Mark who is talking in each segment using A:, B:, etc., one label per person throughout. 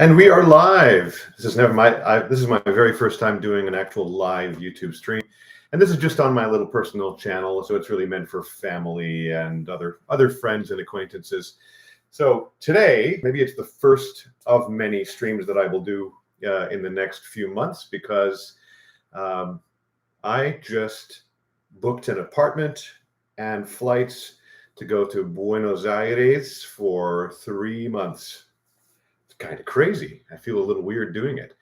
A: And we are live. This is my very first time doing an actual live YouTube stream, and this is just on my little personal channel, so it's really meant for family and other friends and acquaintances. So today, maybe it's the first of many streams that I will do in the next few months, because I just booked an apartment and flights to go to Buenos Aires for 3 months. Kind of crazy. I feel a little weird doing it.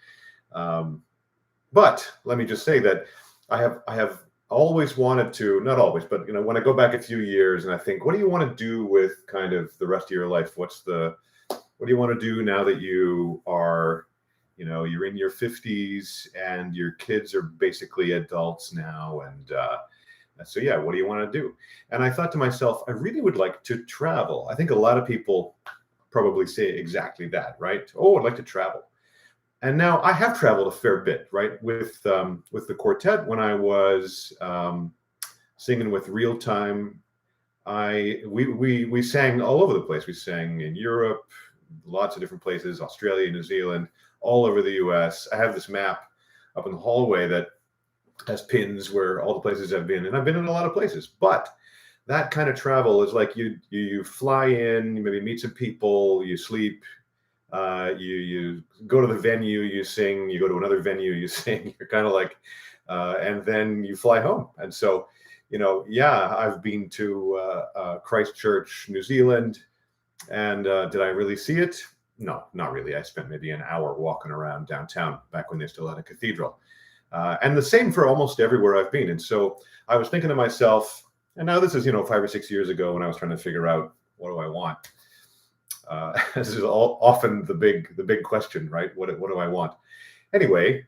A: But let me just say that I have always wanted to, not always, but when I go back a few years and I think, what do you want to do with kind of the rest of your life? What do you want to do now that you are, you're in your 50s and your kids are basically adults now, and so yeah, what do you want to do? And I thought to myself, I really would like to travel. I think a lot of people probably say exactly that, right? Oh, I'd like to travel. And now I have traveled a fair bit, right? With the quartet, when I was singing with Real Time, we sang all over the place. We sang in Europe, lots of different places, Australia, New Zealand, all over the US. I have this map up in the hallway that has pins where all the places I've been, and I've been in a lot of places. But that kind of travel is like you fly in, you maybe meet some people, you sleep, you go to the venue, you sing, you go to another venue, you sing. You're kind of like, and then you fly home. And so, yeah, I've been to Christchurch, New Zealand, and did I really see it? No, not really. I spent maybe an hour walking around downtown back when they still had a cathedral. And the same for almost everywhere I've been. And so I was thinking to myself, and now this is, 5 or 6 years ago, when I was trying to figure out, what do I want? This is often the big question, right? What do I want? Anyway,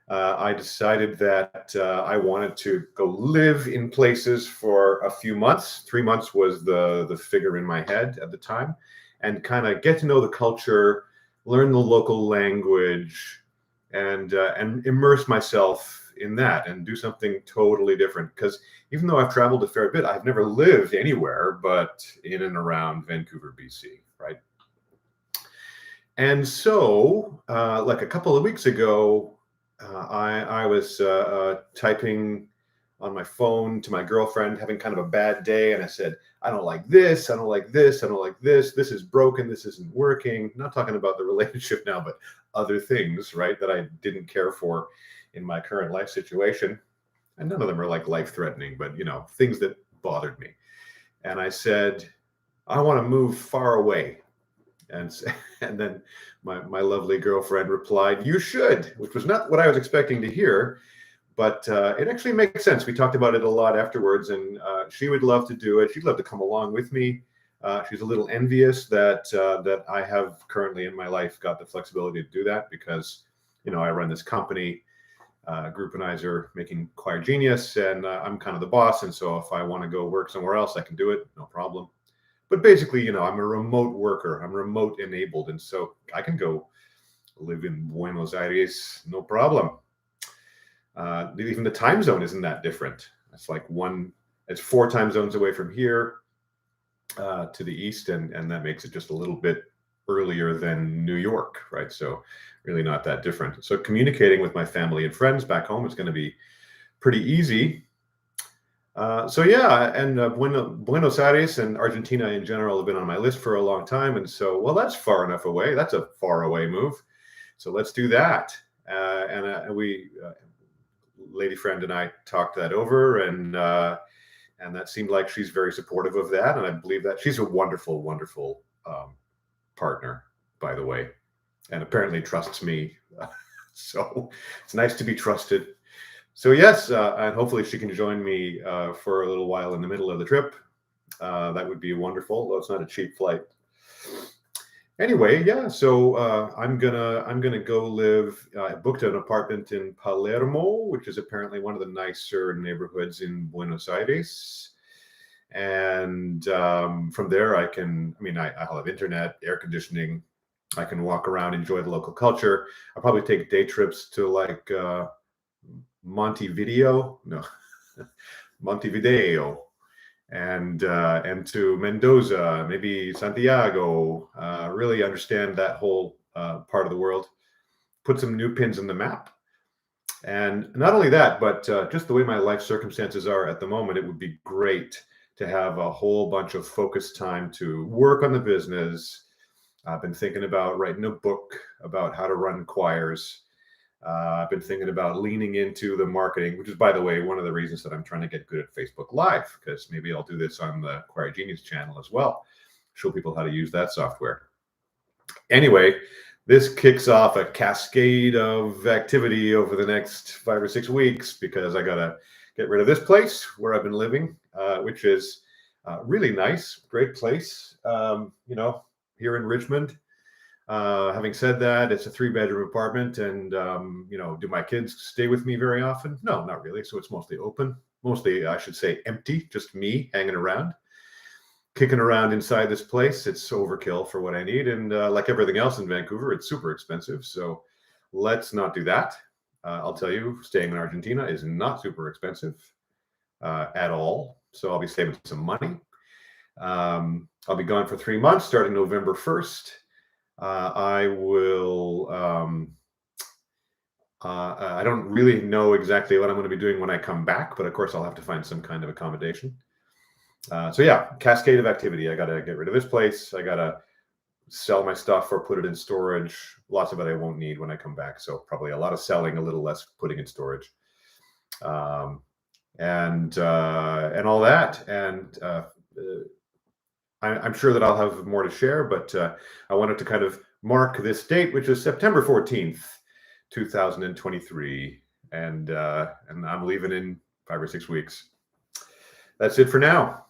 A: I decided that I wanted to go live in places for a few months. 3 months was the figure in my head at the time, and kind of get to know the culture, learn the local language, and immerse myself in that and do something totally different. Because even though I've traveled a fair bit, I've never lived anywhere but in and around Vancouver, BC, right? And so, like a couple of weeks ago, I was typing on my phone to my girlfriend, having kind of a bad day, and I said, I don't like this, I don't like this, I don't like this, this is broken, this isn't working. Not talking about the relationship now, but other things, right, that I didn't care for in my current life situation. And none of them are like life-threatening, but things that bothered me. And I said, I want to move far away. And then my lovely girlfriend replied, you should, which was not what I was expecting to hear, but it actually makes sense. We talked about it a lot afterwards, and she would love to do it. She'd love to come along with me. She's a little envious that I have currently in my life got the flexibility to do that, because I run this company, Groupinizer, making Choir Genius, and I'm kind of the boss. And so if I want to go work somewhere else, I can do it, no problem. But basically, I'm a remote worker. I'm remote enabled, and so I can go live in Buenos Aires, no problem. Even the time zone isn't that different. It's like it's 4 time zones away from here to the east, and that makes it just a little bit earlier than New York, right? So really not that different. So communicating with my family and friends back home is going to be pretty easy. So yeah, and Buenos Aires and Argentina in general have been on my list for a long time, and so, well, that's far enough away. That's a far away move, so let's do that. And we, lady friend and I, talked that over, and that seemed like she's very supportive of that, and I believe that she's a wonderful, wonderful partner, by the way, and apparently trusts me. So it's nice to be trusted. So yes, and hopefully she can join me for a little while in the middle of the trip. That would be wonderful, though it's not a cheap flight. Anyway, yeah, so I'm gonna go live. I booked an apartment in Palermo, which is apparently one of the nicer neighborhoods in Buenos Aires. And from there, I'll have internet, air conditioning. I can walk around, enjoy the local culture. I'll probably take day trips to like Montevideo, and to Mendoza, maybe Santiago. Really understand that whole part of the world, put some new pins in the map. And not only that, but just the way my life circumstances are at the moment, it would be great to have a whole bunch of focused time to work on the business. I've been thinking about writing a book about how to run choirs. I've been thinking about leaning into the marketing, which is, by the way, one of the reasons that I'm trying to get good at Facebook Live, because maybe I'll do this on the Choir Genius channel as well, show people how to use that software. Anyway, this kicks off a cascade of activity over the next 5 or 6 weeks, because I got to get rid of this place where I've been living, which is really nice, great place, here in Richmond. Having said that, it's a 3-bedroom apartment, and do my kids stay with me very often? No, not really. So it's mostly open, mostly, I should say, empty, just me hanging around, kicking around inside this place. It's overkill for what I need, and like everything else in Vancouver, it's super expensive. So let's not do that. I'll tell you, staying in Argentina is not super expensive at all. So I'll be saving some money. I'll be gone for 3 months, starting November 1st. I will, I don't really know exactly what I'm going to be doing when I come back, but of course I'll have to find some kind of accommodation. So yeah, cascade of activity. I got to get rid of this place. I got to sell my stuff or put it in storage. Lots of it I won't need when I come back. So probably a lot of selling, a little less putting in storage, and all that. And I'm sure that I'll have more to share, but I wanted to kind of mark this date, which is September 14th, 2023. And I'm leaving in 5 or 6 weeks. That's it for now.